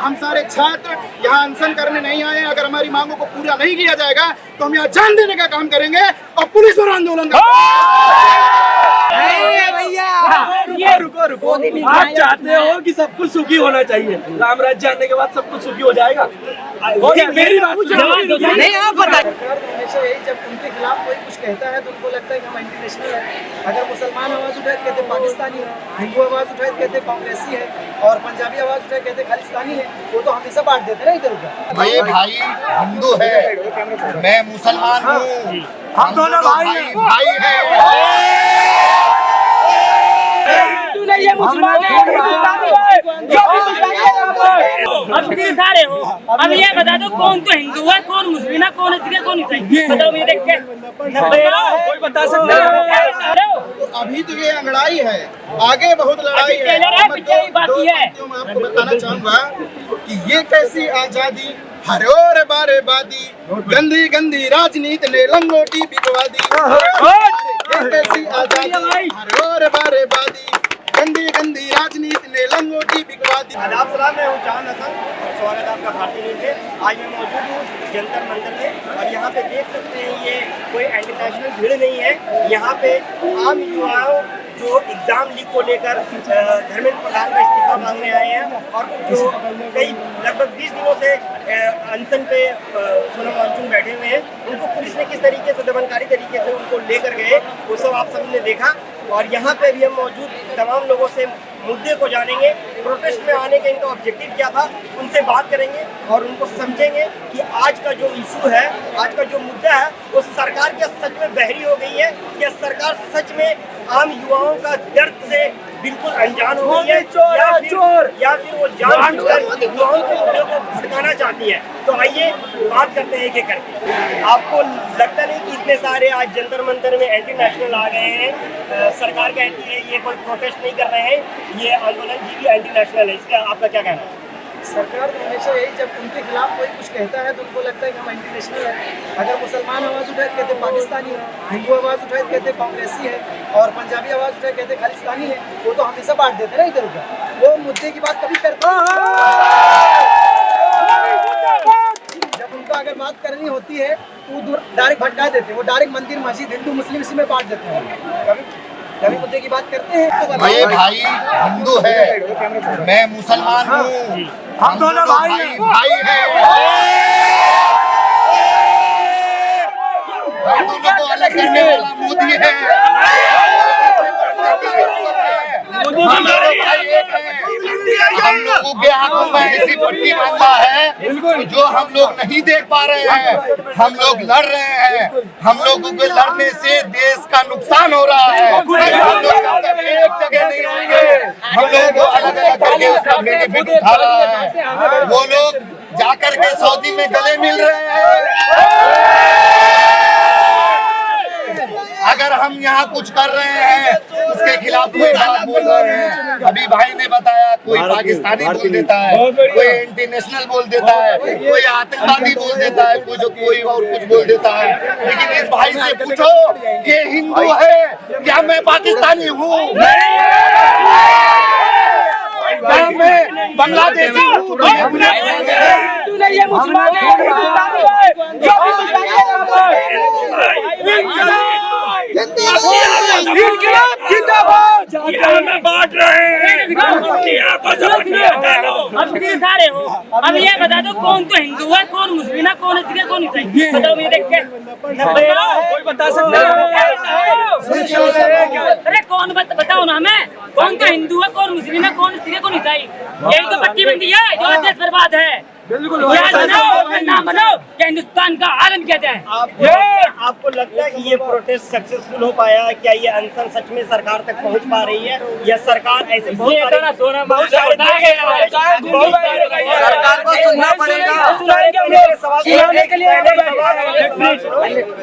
हम सारे छात्र यहाँ अनशन करने नहीं आए हैं। अगर हमारी मांगों को पूरा नहीं किया जाएगा तो हम यहाँ जान देने का काम करेंगे और पुलिस पर आंदोलन रुको। आप चाहते हो कि सब कुछ सुखी होना चाहिए, राम राज्य आने के बाद सब कुछ सुखी हो जाएगा? मेरी बात नहीं, आप बताइए। हमेशा यही, जब उनके खिलाफ कोई कुछ कहता है तो उनको लगता है कि हम एंटी नेशनल है। अगर मुसलमान आवाज उठाए तो कहते पाकिस्तानी है, हिंदू आवाज उठाए तो कहते कांग्रेसी है, और पंजाबी आवाज उठाए कहते खालिस्तानी है। वो तो हमेशा बांट देते ना इधर उधर। भाई हिंदू है, मैं मुसलमान हूँ, हम दोनों भाई है। नहीं है, मुसलमान है, अब कितने सारे हो। अब ये बता दो कौन तो हिंदू है, कौन मुस्लिम है, कौन सिख है, कौन ईसाई, बताओ मुझे देख के। कोई बता सकता है? तो अभी तो ये अंगड़ाई है, आगे बहुत लड़ाई है। बाकी है, मैं आपको बताना चाहूँगा कि ये कैसी आजादी, हर ओर बारे बादी, गंदी गंदी राजनीति ने लंगोटी बिकवा दी। ये कैसी आजादी, हर ओर बारे बादी, गंदी गंदी राजनीति ने लंगोटी बिकवा दी। आदाब सलाम, मैं हूँ चांद हसन और स्वागत है आपका भारतीय न्यूज़ में। आज मैं मौजूद हूँ जंतर मंतर में और यहाँ पे देख सकते हैं ये कोई इंटरनेशनल भीड़ नहीं है। यहाँ पे आम युवाओं जो एग्जाम लीक को लेकर धर्मेंद्र प्रधान का इस्तीफा मांगने आए हैं और जो कई लगभग 20 दिनों से अनशन पे सोनम वांगचुक बैठे हुए हैं, उनको पुलिस ने किस तरीके से दमनकारी तरीके से उनको लेकर गए वो सब आप सबने देखा। और यहाँ पे भी हम मौजूद तमाम लोगों से मुद्दे को जानेंगे, प्रोटेस्ट में आने का इनका ऑब्जेक्टिव क्या था, उनसे बात करेंगे और उनको समझेंगे कि आज का जो इशू है, आज का जो मुद्दा है, वो सरकार क्या सच में बहरी हो गई है, या सरकार सच में आम युवाओं का दर्द से बिल्कुल अनजान हो गई है, या फिर वो जानबूझकर युवाओं के मुद्दों को भड़काना चाहती है। तो आइए बात करते हैं एक करके। आपको लगता नहीं कि इतने सारे आज जंतर मंतर में एंटी नेशनल आ गए हैं, सरकार कहती है ये कोई प्रोटेस्ट नहीं कर रहे हैं, ये आंदोलन जी भी एंटी नेशनल है, इसका आपका क्या कहना है? सरकार तो हमेशा यही, जब उनके खिलाफ कोई कुछ कहता है तो उनको लगता है कि हम एंटी नेशनल है। अगर मुसलमान आवाज उठाए तो कहते पाकिस्तानी है, हिंदू आवाज उठाए तो कहते कांग्रेसी है, और पंजाबी आवाज उठाए कहते खालिस्तानी है। वो तो हमेशा बांट देते ना इधर उधर। वो मुद्दे की बात कभी करते जब उनका अगर बात करनी होती है तो वो डायरेक्ट भटका देते, वो डायरेक्ट मंदिर मस्जिद हिंदू मुस्लिम इसी में बांट देते हैं। कभी मुद्दे की बात करते हैं तो भाई हिंदू है, मैं मुसलमान हूँ, हम दोनों भाई है। दोनों को अलग करने वाला मोदी है। हम लोगों के हाथों में ऐसी पट्टी बांधा है जो हम लोग नहीं देख पा रहे हैं। हम लोग लड़ रहे हैं, हम लोगों के लड़ने से देश का नुकसान हो रहा है। हम लोग एक जगह नहीं होंगे, हम लोगों को अलग अलग करके उसका बेनिफिट उठा रहा है। वो लोग जाकर के सऊदी में गले मिल रहे हैं। अगर हम यहाँ कुछ कर रहे हैं उसके खिलाफ कोई बात बोल रहे हैं। अभी भाई ने बताया, कोई पाकिस्तानी बोल देता है, कोई इंटरनेशनल बोल देता है, कोई आतंकवादी बोल देता है, कोई और कुछ बोल देता है। लेकिन इस भाई से पूछो ये हिंदू है क्या मैं पाकिस्तानी हूँ? क्या मैं बांग्लादेशी हूँ? नहीं है, मुसलमान बांट रहे हैं। अब कितने सारे हो। अब ये बता दो कौन तो हिंदू है, कौन मुस्लिम है, कौन सिख है, कौन ईसाई, बताओ मुझे देख के। कोई बता सकता है? अरे कौन बताओ ना हमें, कौन तो हिंदू है, कौन मुस्लिम है, कौन सिख है, कौन ईसाई। यही तो पट्टी बनती है जो देश बर्बाद है। नाम बनाओ क्या हिंदुस्तान का आलम कहते हैं। आपको लगता है कि ये प्रोटेस्ट सक्सेसफुल हो पाया? क्या ये अनशन सच में सरकार तक पहुंच पा रही है, या सरकार ऐसे सरकार को सुनना पड़ेगा।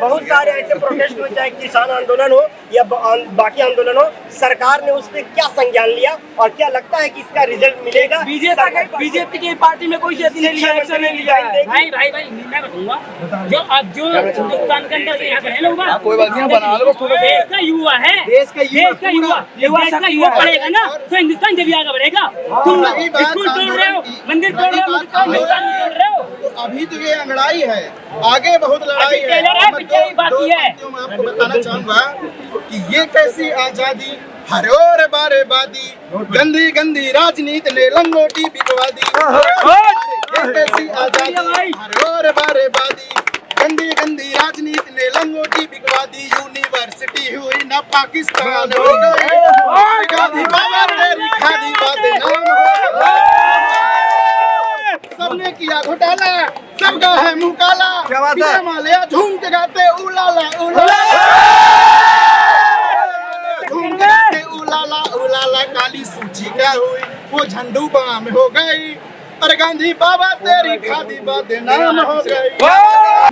बहुत सारे ऐसे प्रोटेस्ट हो, चाहे किसान आंदोलन हो या बाकी आंदोलन हो, सरकार ने उस पर क्या संज्ञान लिया और क्या लगता है कि इसका रिजल्ट मिलेगा? बीजेपी की पार्टी में कोई शिक्षा मंत्री ने लिया है। भाई भाई भाई मैं बताऊंगा जो अब जो हिंदुस्तान के अंदर से यहाँ पे है लोग कोई बात नहीं, बना लो बस थोड़ा सा। देश का युवा है, देश का युवा पढ़ेगा ना तो हिंदुस्तान जब आगे बढ़ेगा। तुम रही बात स्कूल तोड़ रहे हो, आंदोलन की, मंदिर तोड़ रहे हो, हिंदुस्तान तोड़ रहे हो। तो अभी तो ये लड़ाई है, आगे बहुत लड़ाई है। टेलर है, पीछे ही बाकी है। मैं आपको बताना चाहूंगा कि ये कैसी आजादी, हरोर बारे बादी, गंदी गंदी राजनीति ने लंगोटी बिकवा दी। ये कैसी आजादी, हरोर बारे बादी, गंदी गंदी राजनीति ने लंगोटी बिकवा दी। यूनिवर्सिटी हुई ना पाकिस्तान हो गई, गांधी बाबा तेरी खादी बातें नाम हो। सबने किया घोटाला, सबका है मुंह काला, बिना मालिया झूम के गाते उलाला उलाला, झूम के गाते उलाला उलाला। काली सूची क्या हुई, वो झंडू बाम हो गई, और गांधी बाबा तेरी खादी बातें नाम हो गई।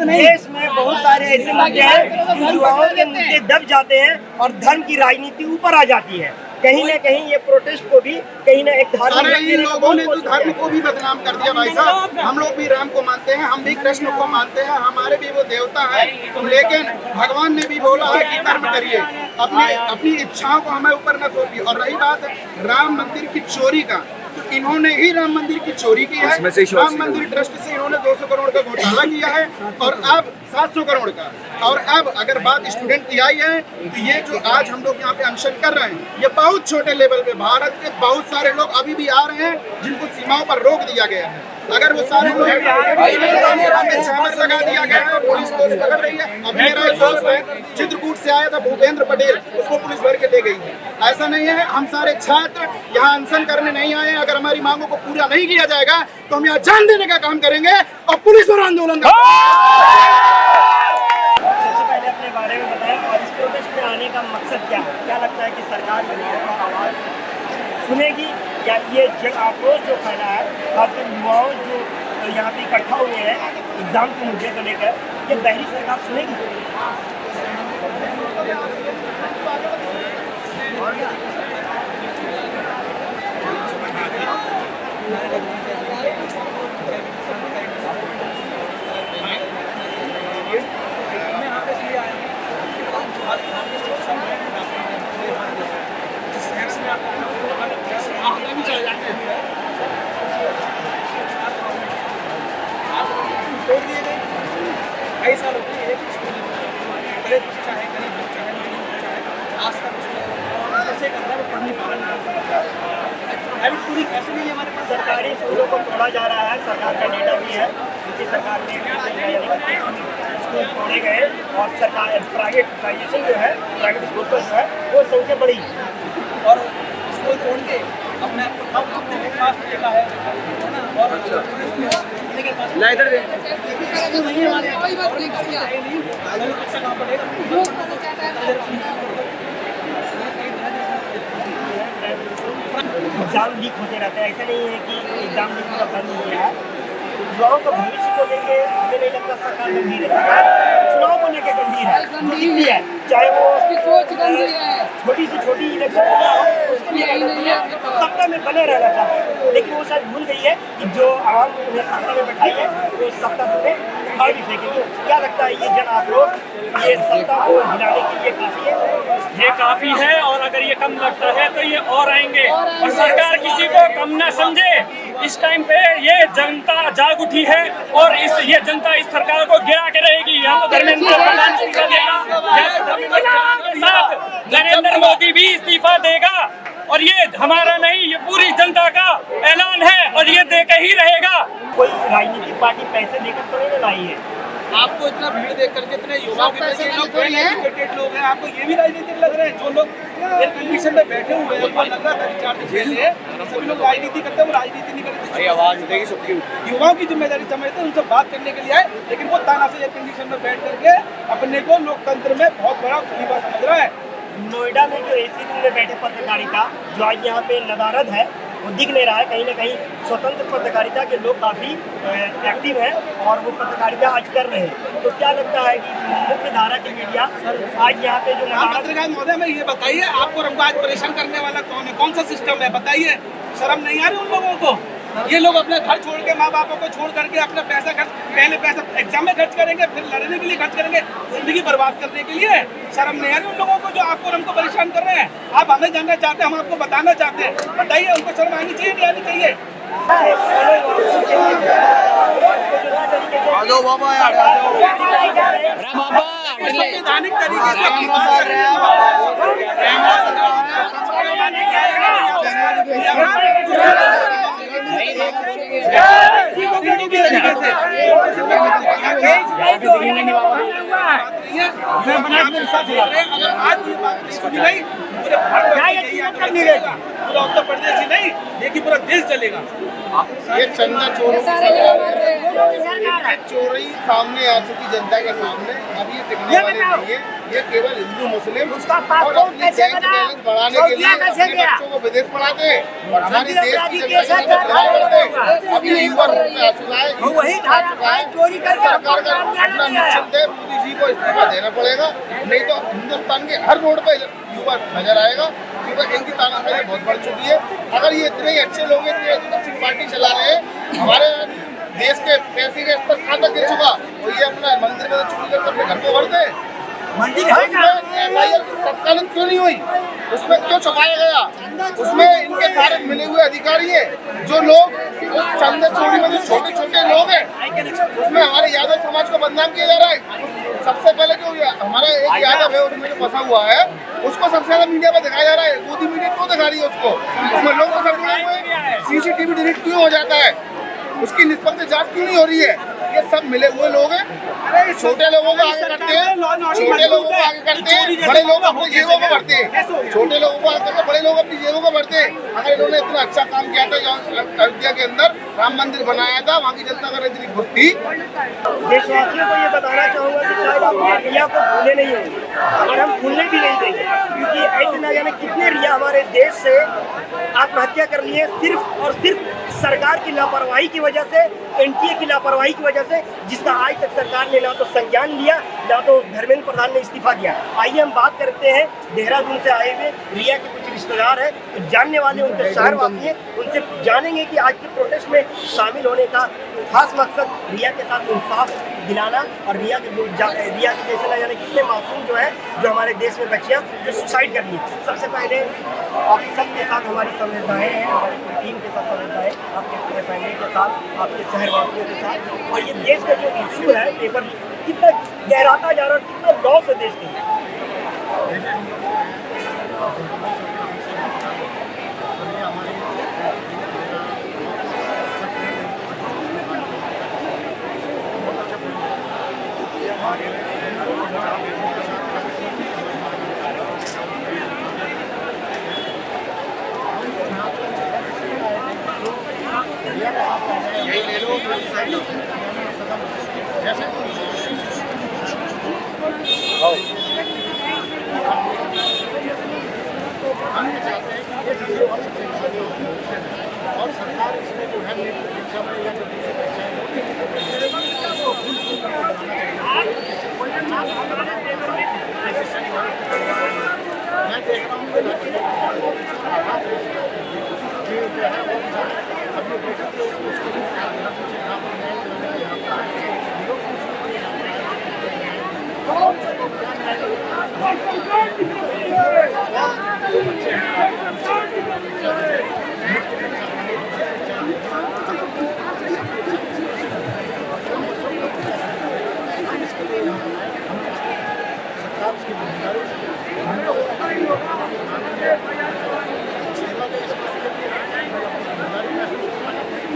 देश में बहुत सारे ऐसे मुद्दे हैं जो युवाओं के मुद्दे दब जाते हैं और धर्म की राजनीति ऊपर आ जाती है। कहीं न कहीं ये प्रोटेस्ट को भी कहीं न एक अरे इन लोगों ने तो धार्मिक धर्म को भी बदनाम कर दिया भाई साहब। हम लोग भी राम को मानते हैं, हम भी कृष्ण को मानते हैं, हमारे भी वो देवता है, लेकिन भगवान ने भी बोला है कि कर्म करिए, अपनी इच्छाओं को हमें ऊपर न थोपिए। और रही बात राम मंदिर की चोरी का, तो इन्होंने ही राम मंदिर की चोरी की है। राम मंदिर ट्रस्ट से इन्होंने 200 करोड़ का घोटाला किया है, और अब 700 करोड़ का। और अब अगर बात स्टूडेंट की आई है, तो ये जो आज हम लोग यहाँ पे अनशन कर रहे हैं, ये बहुत छोटे लेवल पे, भारत के बहुत सारे लोग अभी भी आ रहे हैं जिनको सीमाओं पर रोक दिया गया है। अगर वो सारे लोग छापर लगा दिया गया है, पुलिस को पकड़ रही है। अब मेरा एक दोस्त है चित्रकूट से आया था, भूपेंद्र पटेल, उसको पुलिस भर के ले गई है। ऐसा नहीं है, हम सारे छात्र यहाँ अनशन करने नहीं आए हैं। अगर हमारी मांगों को पूरा नहीं किया जाएगा तो हम यहाँ जान देने का काम करेंगे और पुलिस पर आंदोलन सबसे पहले अपने बारे में बताएं और इस प्रोटेस्ट में आने का मकसद क्या है? क्या लगता है कि सरकार युवाओं का आवाज़ सुनेगी, या ये जन आक्रोश जो फैला है खासकर युवाओं जो यहाँ पे इकट्ठा हुए हैं एग्जाम के मुद्दे को लेकर, ये बहरी सरकार सुनेगी? सरकारी स्कूलों को तोड़ा जा रहा है, सरकार का डेटा भी है क्योंकि सरकार ने स्कूल तोड़े गए और सरकार प्राइवेटाइजेशन जो है, प्राइवेट स्कूल का जो है वो संख्या बढ़ी और स्कूल तोड़ के अपने पास देखा है और इधर एग्जाम लीक होते रहते हैं। ऐसा नहीं है कि एग्जाम लीक पूरा बंद हो गया है। युवाओं का भविष्य को लेके हमें नहीं लगता सरकार गंभीर है। चुनाव को लेकर गंभीर है, गंभीर है, चाहे वो छोटी से छोटी इलेक्शन हो उसके लिए गंभीर है। सत्ता में बने रहना चाहते हैं, लेकिन वो शायद भूल गई है कि जो आवाम उन्हें सत्ता में बैठाई है वो सत्ता से उखाड़ भी फेंकेगी। क्या लगता है ये जन आक्रोश ये सत्ता को हिलाने के लिए काफी है? ये काफी है, और अगर ये कम लगता है तो ये और आएंगे, और सरकार किसी को कम ना समझे। इस टाइम पे ये जनता जाग उठी है और ये जनता इस सरकार को गिरा के रहेगी। या तो धर्मेंद्र प्रधान इस्तीफा देगा, या तो धर्मेंद्र प्रधान के साथ नरेंद्र मोदी भी इस्तीफा देगा। और ये हमारा नहीं, ये पूरी जनता का ऐलान है और ये दे के ही रहेगा। कोई राजनीतिक पार्टी पैसे देकर तो नहीं लाई है। आपको इतना भीड़ देख करके इतने युवाओं के बच्चे लोग एजुकेटेड लोग हैं, आपको ये भी राजनीतिक लग रहे हैं? जो लोग एयर कंडीशन में बैठे हुए हैं, उनको लग रहा था 4 दिन पहले सभी लोग राजनीति करते हैं, वो राजनीति नहीं करते। आवाज उठेगी सबकी। युवाओं की जिम्मेदारी समझते हैं, उनसे बात करने के लिए आए, लेकिन वो ताना से एयर कंडीशन में बैठ करके अपने को लोकतंत्र में बहुत बड़ा खलीफा समझ रहा है। नोएडा में जो एसी रूम में बैठे पत्रकारिता जो आज यहाँ पे नदारद है वो दिख नहीं रहा है। कहीं ना कहीं स्वतंत्र पत्रकारिता के लोग काफ़ी एक्टिव हैं और वो पत्रकारिता आज कर रहे हैं। तो क्या लगता है कि मुख्य धारा की मीडिया आज यहाँ पे जो पत्रकार महोदय में ये बताइए, आपको आज परेशान करने वाला कौन है? कौन सा सिस्टम है बताइए? शर्म नहीं आ रही उन लोगों को? ये लोग अपने घर छोड़ के, माँ बापों को छोड़ करके अपना पैसा पहले पैसा एग्जाम में खर्च करेंगे, फिर लड़ने के लिए खर्च करेंगे, जिंदगी बर्बाद करने के लिए। शर्म नहीं आ रही उन लोगों को जो आपको और हमको परेशान कर रहे हैं। आप हमें जानना चाहते हैं, हम आपको बताना चाहते हैं, बताइए उनको शर्म आनी चाहिए नहीं आनी चाहिए? संवैधानिक तरीके से पूरा उत्तर प्रदेश ही नहीं लेकिन पूरा देश चलेगा। ये चंदा चोरों की चोरी सामने आ चुकी जनता के सामने। अब ये टिकने वाले नहीं है। ये केवल हिंदू मुस्लिम और अपनी बैंक बैलेंस बढ़ाने के लिए अपने बच्चों को विदेश पढ़ाते हैं और हमारी देश की जनता के साथ बुराई करते हैं। अभी एक बार आ चुका है, सरकार का अपना निश्चित है, मोदी जी को इस्तीफा देना पड़ेगा, नहीं तो हिंदुस्तान के हर रोड पे युवा नजर आएगा। क्योंकि इनकी तानाशाही बहुत बढ़ चुकी है। अगर ये इतने ही अच्छे लोग हैं, इतनी अच्छी पार्टी चला रहे हैं, हमारे देश के पैसे के स्तर कहाँ तक गिर चुका, और ये अपना मंदिर में चोरी करके अपने घर को भरते हैं। संचालन क्यों नहीं हुई, उसमें क्यों छुपाया गया? उसमें इनके सारे मिले हुए अधिकारी हैं। जो लोग उस चंदा चोरी में जो छोटे छोटे लोग हैं, उसमें हमारे यादव समाज को बदनाम किया जा रहा है। सबसे पहले जो हमारा एक यादव है उसमें जो फंसा हुआ है, उसको सबसे ज्यादा मीडिया में दिखाया जा रहा है। मोदी मीडिया क्यों दिखा रही है उसको? उसमें लोग तो सब जुड़े हुए हैं। CCTV डिलीट क्यों हो जाता है? उसकी निष्पक्ष जांच क्यों नहीं हो रही है? ये सब मिले हुए लोग हैं। छोटे लोगों को आगे करते हैं, छोटे लोगों को आगे करते हैं, बड़े लोग अपनी जेबों को भरते हैं। छोटे लोगों को आगे करके बड़े लोग अपनी जेबों को भरते हैं। अगर इन्होंने इतना अच्छा काम किया था, अयोध्या के अंदर राम मंदिर बनाया था, वहाँ की जनता का इतनी खुश थी। देशवासियों को ये बताना चाहूँगा कि शायद आप रिया को भूले नहीं होंगे और हम भूलने भी नहीं देंगे, क्योंकि ऐसे न जाने कितने रिया हमारे देश से आत्महत्या कर लिए सिर्फ और सिर्फ सरकार की लापरवाही की वजह से, NTA की लापरवाही की वजह से, जिसका आज तक सरकार ने ना तो संज्ञान लिया, ना तो धर्मेंद्र प्रधान ने इस्तीफा दिया। आइए हम बात करते हैं देहरादून से आए हुए रिया के कुछ रिश्तेदार हैं, कुछ जानने वाले उनके शहरवासी हैं, उनसे जानेंगे कि आज के प्रोटेस्ट में शामिल होने का खास मकसद रिया के साथ इंसाफ दिलाना और रिया के जैसे ना जाने कितने मासूम जो है, जो हमारे देश में बच्चियाँ जो सुसाइड कर ली। सबसे पहले आप सबके साथ हमारी संवेदनाएँ हैं, हमारी टीम के साथ संवेदनाएँ, आपके पूरे फैमिली के साथ, आपके शहरवासियों के साथ। और ये देश का जो इशू है पेपर कितना गहराता जा रहा है, कितना लॉस है देश के। और सरकार इसमें जो है मैं देख रहा हूँ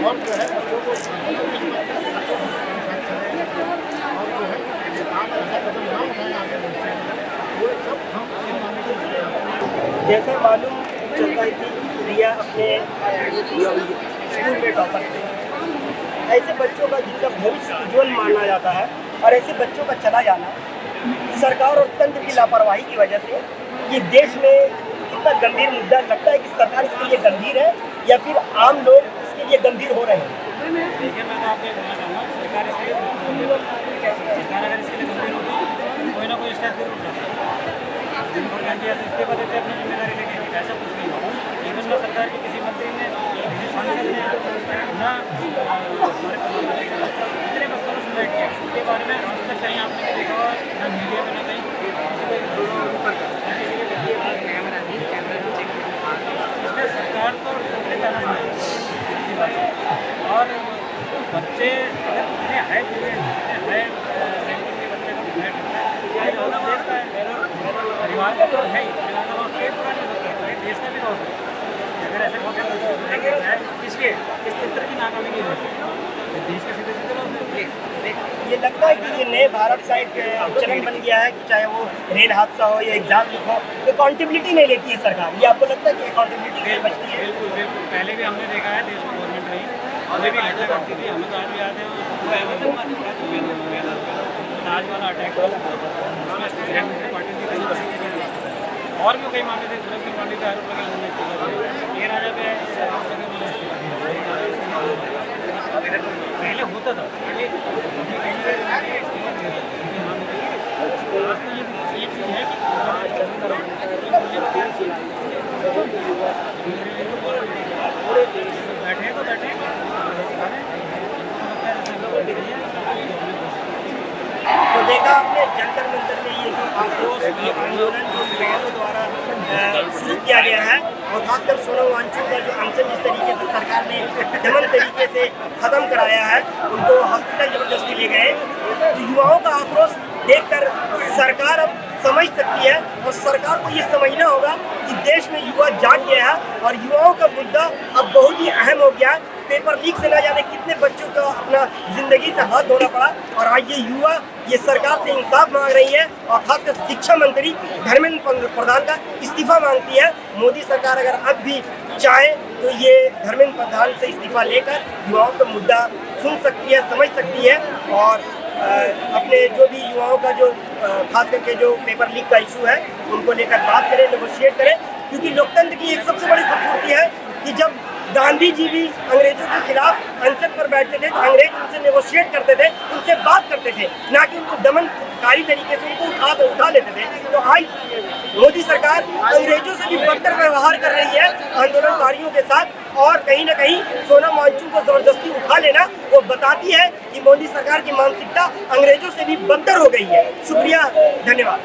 और जो है बच्चों को जैसे मालूम चलता है कि रिया अपने स्कूल में टॉपर थे। ऐसे बच्चों का जिनका भविष्य उज्ज्वल माना जाता है और ऐसे बच्चों का चला जाना सरकार और तंत्र की लापरवाही की वजह से ये देश में इतना गंभीर मुद्दा लगता है कि सरकार इसके लिए गंभीर है या फिर आम लोग इसके लिए गंभीर हो रहे हैं। देखिए मैं तो आपको ये बोलना चाहूँगा, सरकार अगर इसके लिए गंभीर होगी कोई ना कोई स्टेप जरूर उठाती है। इस्तीफा देते अपनी जिम्मेदारी लेके, ऐसा कुछ नहीं हुआ। इवन सरकार के किसी मंत्री ने, किसी सांसद ने ना हमारे कितने बच्चों ने सुसाइड किया उसके बारे में आज तक कहीं आपने नहीं देखा होगा, ना मीडिया में ना कहीं इसमें सरकार तो और बच्चे अगर इतने हाई हाई रैंकिंग के बच्चे को सुसाइड करता है देश का परिवार का तो है ही देश का भी लॉस है। अगर ऐसे किसके किस तरह की नाकामी की देश के सीधे सीधे लॉस है। ये लगता है कि ये नए भारत का एक चलन बन गया है कि चाहे वो रेल हादसा हो या एग्जाम लीक हो, तो अकाउंटेबिलिटी नहीं लेती है सरकार। ये आपको लगता है कि अकाउंटेबिलिटी से बचती है? बिल्कुल बिल्कुल, पहले भी हमने देखा है देश में गवर्नमेंट रही, अभी भी घटना करती थी, हमें तो आज भी याद है ताज वाला अटैक और भी कई मामले थे, सुरेश त्रिपाठी के आरोप लगे ये राजा पे पहले होता था ये चीज़ है कि बैठे तो बैठे तो देखा आपने जंतर मंतर में ये जो आक्रोश, ये आंदोलन जो युवाओं द्वारा शुरू किया गया है और खासकर सोनम वांगचुक का जो अनशन जिस तरीके से सरकार ने दमन तरीके से खत्म कराया है, उनको हॉस्पिटल जबरदस्ती ले गए, तो युवाओं का आक्रोश देखकर सरकार अब समझ सकती है और सरकार को ये समझना होगा कि देश में युवा जाग गया है और युवाओं का मुद्दा अब बहुत ही अहम हो गया है। पेपर लीक से न जाने कितने बच्चों का अपना जिंदगी से हाथ धोना पड़ा और आज ये युवा ये सरकार से इंसाफ मांग रही है और खासकर शिक्षा मंत्री धर्मेंद्र प्रधान का इस्तीफा मांगती है। मोदी सरकार अगर अब भी चाहे तो ये धर्मेंद्र प्रधान से इस्तीफा लेकर युवाओं का मुद्दा सुन सकती है, समझ सकती है और अपने जो भी युवाओं का जो खास करके जो पेपर लीक का इशू है उनको लेकर बात करें, नेगोशिएट करें, क्योंकि लोकतंत्र की एक सबसे बड़ी खूबसूरती है कि जब गांधी जी भी अंग्रेजों के खिलाफ अनशन पर बैठते थे तो अंग्रेज उनसे नेगोशिएट करते थे, उनसे बात करते थे, ना कि उनको दमनकारी तरीके से उनको उठा लेते थे। तो आज मोदी सरकार अंग्रेजों से भी बदतर व्यवहार कर रही है आंदोलनकारियों के साथ और कहीं ना कहीं सोनम वांगचुक को जबरदस्ती उठा लेना वो बताती है कि मोदी सरकार की मानसिकता अंग्रेजों से भी बदतर हो गई है। शुक्रिया, धन्यवाद।